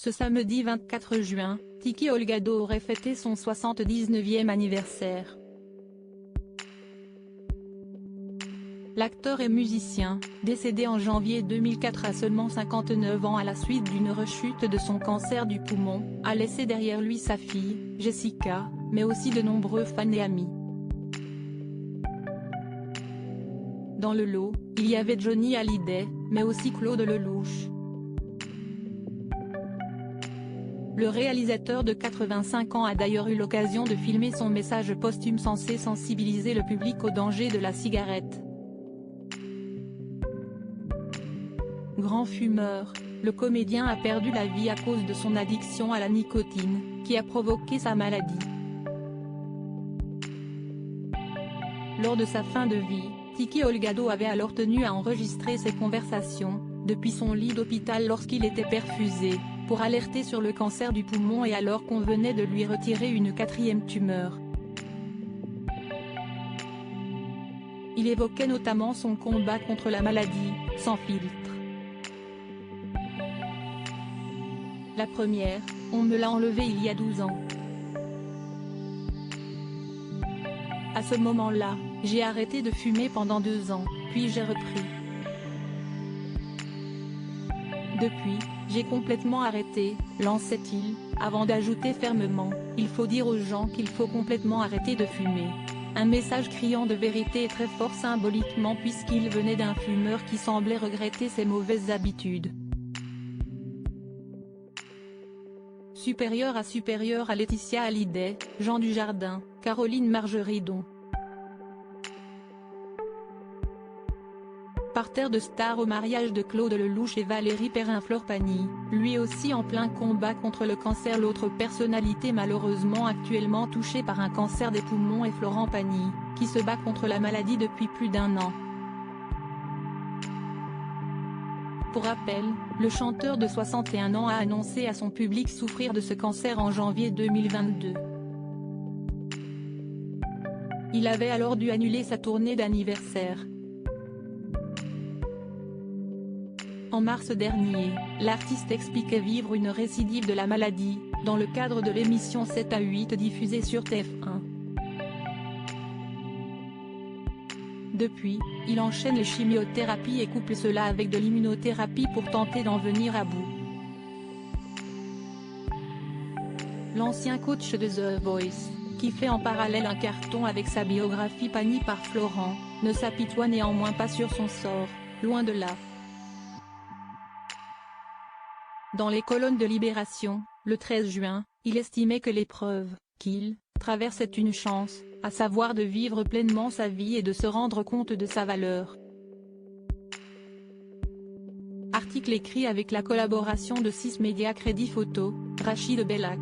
Ce samedi 24 juin, Tiki Olgado aurait fêté son 79e anniversaire. L'acteur et musicien, décédé en janvier 2004 à seulement 59 ans à la suite d'une rechute de son cancer du poumon, a laissé derrière lui sa fille, Jessica, mais aussi de nombreux fans et amis. Dans le lot, il y avait Johnny Hallyday, mais aussi Claude Lelouch. Le réalisateur de 85 ans a d'ailleurs eu l'occasion de filmer son message posthume censé sensibiliser le public au danger de la cigarette. Grand fumeur, le comédien a perdu la vie à cause de son addiction à la nicotine, qui a provoqué sa maladie. Lors de sa fin de vie, Tiki Olgado avait alors tenu à enregistrer ses conversations, depuis son lit d'hôpital lorsqu'il était perfusé, pour alerter sur le cancer du poumon et alors qu'on venait de lui retirer une 4e tumeur. Il évoquait notamment son combat contre la maladie, sans filtre. La première, on me l'a enlevé il y a 12 ans. À ce moment-là, j'ai arrêté de fumer pendant 2 ans, puis j'ai repris. Depuis, j'ai complètement arrêté, lançait-il, avant d'ajouter fermement, il faut dire aux gens qu'il faut complètement arrêter de fumer. Un message criant de vérité et très fort symboliquement puisqu'il venait d'un fumeur qui semblait regretter ses mauvaises habitudes. Supérieur à Laetitia Hallyday, Jean Dujardin, Caroline Margeridon. Parterre de stars au mariage de Claude Lelouch et Valérie Perrin-Florpagny, lui aussi en plein combat contre le cancer. L'autre personnalité malheureusement actuellement touchée par un cancer des poumons est Florent Pagny, qui se bat contre la maladie depuis plus d'1 an. Pour rappel, le chanteur de 61 ans a annoncé à son public souffrir de ce cancer en janvier 2022. Il avait alors dû annuler sa tournée d'anniversaire. En mars dernier, l'artiste expliquait vivre une récidive de la maladie, dans le cadre de l'émission 7 à 8 diffusée sur TF1. Depuis, il enchaîne les chimiothérapies et couple cela avec de l'immunothérapie pour tenter d'en venir à bout. L'ancien coach de The Voice, qui fait en parallèle un carton avec sa biographie Pagny par Florent, ne s'apitoie néanmoins pas sur son sort, loin de là. Dans les colonnes de Libération, le 13 juin, il estimait que l'épreuve qu'il traverse est une chance, à savoir de vivre pleinement sa vie et de se rendre compte de sa valeur. Article écrit avec la collaboration de 6 médias Crédit Photo, Rachid Bellac.